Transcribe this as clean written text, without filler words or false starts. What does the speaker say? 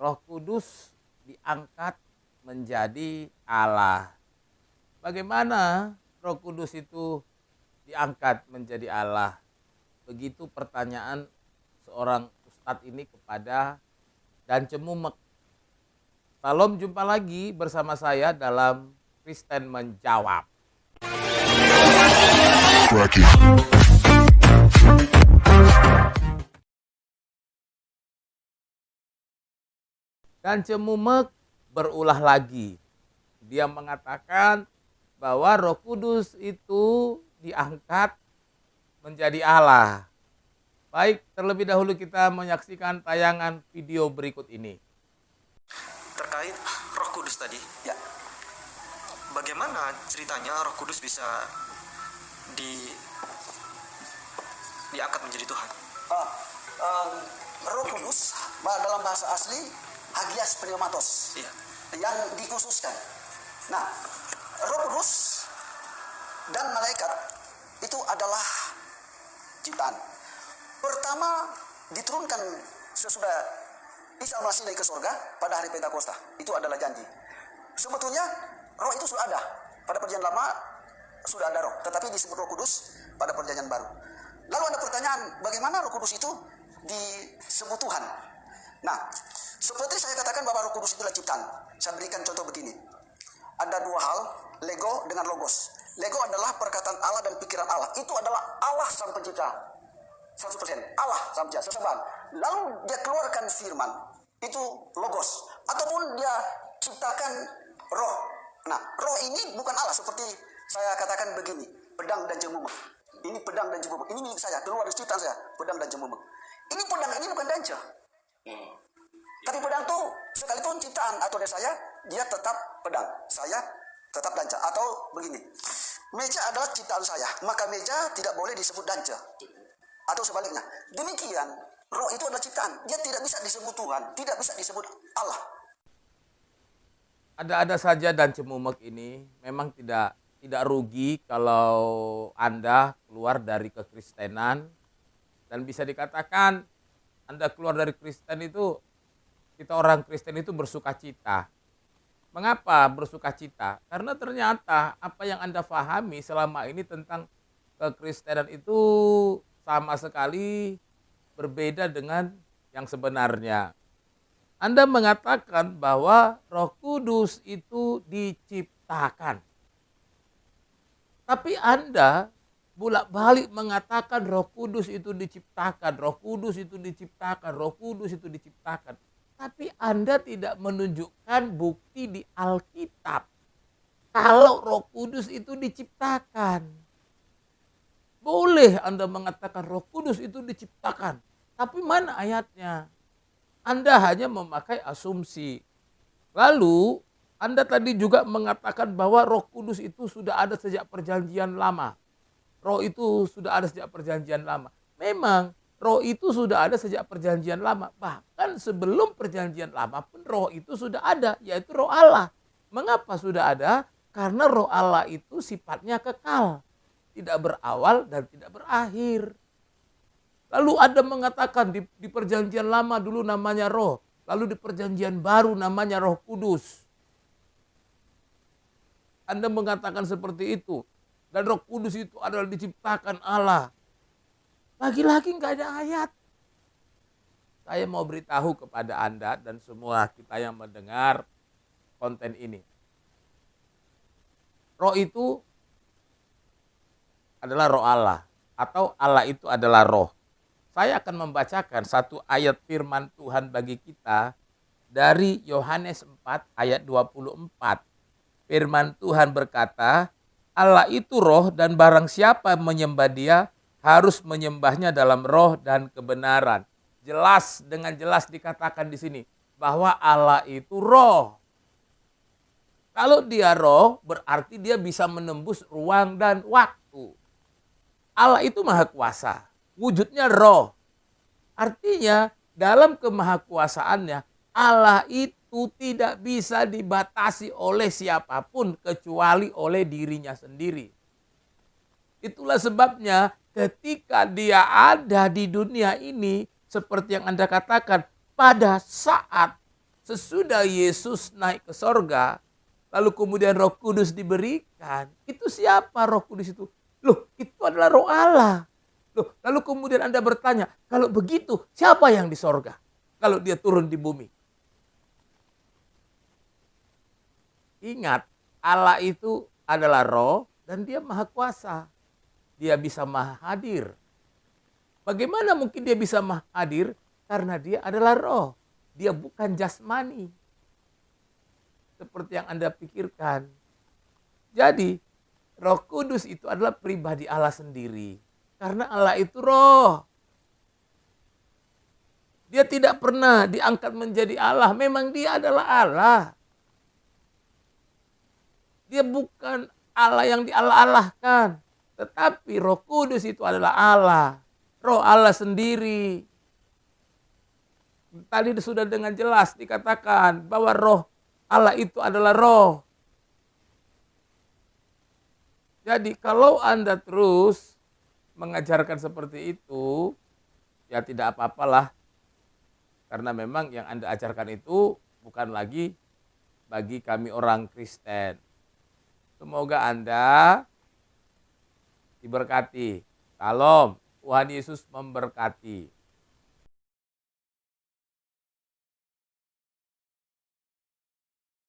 Roh Kudus diangkat menjadi Allah. Bagaimana Roh Kudus itu diangkat menjadi Allah? Begitu pertanyaan seorang ustadz ini kepada Dan Cemumek. Salam, jumpa lagi bersama saya dalam Kristen Menjawab. Dan Cemumek berulah lagi. Dia mengatakan bahwa Roh Kudus itu diangkat menjadi Allah. Baik, terlebih dahulu kita menyaksikan tayangan video berikut ini. Terkait Roh Kudus tadi, Ya, bagaimana ceritanya Roh Kudus bisa diangkat menjadi Tuhan? Roh Kudus dalam bahasa asli Hagias Pneumatos, Iya. yang dikhususkan. Nah, Roh Kudus dan malaikat itu adalah ciptaan. Pertama diturunkan sesudah Isa Al-Masih naik ke surga pada hari Pentakosta. Itu adalah janji. Sebetulnya roh itu sudah ada. Pada perjanjian lama sudah ada roh, tetapi disebut Roh Kudus pada perjanjian baru. Lalu ada pertanyaan, bagaimana Roh Kudus itu disebut Tuhan? Nah, seperti saya katakan bahwa Roh Kudus itu adalah ciptaan. Saya berikan contoh begini. Ada dua hal, Lego dengan Logos. Lego adalah perkataan Allah dan pikiran Allah. Itu adalah Allah sang pencipta. 100%. Allah sang pencipta, sesembahan. Lalu dia keluarkan firman. Itu Logos. Ataupun dia ciptakan roh. Nah, roh ini bukan Allah. Seperti saya katakan begini. Pedang dan Cemumek. Ini pedang dan Cemumek. Ini milik saya. Keluar dari ciptaan saya. Pedang dan Cemumek. Ini pedang ini bukan danca. Tapi pedang itu sekalipun ciptaan atau dari saya, dia tetap pedang. Saya tetap danca. Atau begini, meja adalah ciptaan saya, maka meja tidak boleh disebut danca. Atau sebaliknya. Demikian, roh itu adalah ciptaan. Dia tidak bisa disebut Tuhan, tidak bisa disebut Allah. Ada-ada saja Dan Cemumek ini memang tidak rugi kalau Anda keluar dari kekristenan, dan bisa dikatakan Anda keluar dari Kristen itu, kita orang Kristen itu bersuka cita. Mengapa bersuka cita? Karena ternyata apa yang Anda pahami selama ini tentang kekristenan itu sama sekali berbeda dengan yang sebenarnya. Anda mengatakan bahwa Roh Kudus itu diciptakan. Tapi Anda bolak-balik mengatakan Roh Kudus itu diciptakan, Roh Kudus itu diciptakan, Roh Kudus itu diciptakan. Tapi Anda tidak menunjukkan bukti di Alkitab kalau Roh Kudus itu diciptakan. Boleh Anda mengatakan Roh Kudus itu diciptakan, tapi mana ayatnya? Anda hanya memakai asumsi. Lalu Anda tadi juga mengatakan bahwa Roh Kudus itu sudah ada sejak perjanjian lama. Roh itu sudah ada sejak perjanjian lama. Memang roh itu sudah ada sejak perjanjian lama. Bahkan sebelum perjanjian lama pun roh itu sudah ada, yaitu roh Allah. Mengapa sudah ada? Karena roh Allah itu sifatnya kekal. Tidak berawal dan tidak berakhir. Lalu Anda mengatakan di perjanjian lama dulu namanya roh. Lalu di perjanjian baru namanya Roh Kudus. Anda mengatakan seperti itu. Dan Roh Kudus itu adalah diciptakan Allah. Lagi-lagi nggak ada ayat. Saya mau beritahu kepada Anda dan semua kita yang mendengar konten ini. Roh itu adalah roh Allah. Atau Allah itu adalah roh. Saya akan membacakan satu ayat firman Tuhan bagi kita dari Yohanes 4 ayat 24. Firman Tuhan berkata, Allah itu roh dan barang siapa menyembah dia harus menyembahnya dalam roh dan kebenaran. Jelas, dengan jelas dikatakan di sini bahwa Allah itu roh. Kalau dia roh berarti dia bisa menembus ruang dan waktu. Allah itu maha kuasa. Wujudnya roh. Artinya dalam kemahakuasaannya Allah itu tidak bisa dibatasi oleh siapapun kecuali oleh dirinya sendiri. Itulah sebabnya ketika dia ada di dunia ini seperti yang Anda katakan pada saat sesudah Yesus naik ke sorga, lalu kemudian Roh Kudus diberikan, itu siapa Roh Kudus itu? Loh, itu adalah Roh Allah. Loh, lalu kemudian Anda bertanya, kalau begitu siapa yang di sorga? Kalau dia turun di bumi. Ingat, Allah itu adalah roh dan dia maha kuasa. Dia bisa maha hadir. Bagaimana mungkin dia bisa maha hadir? Karena dia adalah roh. Dia bukan jasmani. Seperti yang Anda pikirkan. Jadi, Roh Kudus itu adalah pribadi Allah sendiri. Karena Allah itu roh. Dia tidak pernah diangkat menjadi Allah. Memang dia adalah Allah. Dia bukan Allah yang dialah-alahkan. Tetapi Roh Kudus itu adalah Allah. Roh Allah sendiri. Tadi sudah dengan jelas dikatakan bahwa roh Allah itu adalah roh. Jadi kalau Anda terus mengajarkan seperti itu, ya tidak apa-apalah. Karena memang yang Anda ajarkan itu bukan lagi bagi kami orang Kristen. Semoga Anda diberkati. Salam, Tuhan Yesus memberkati.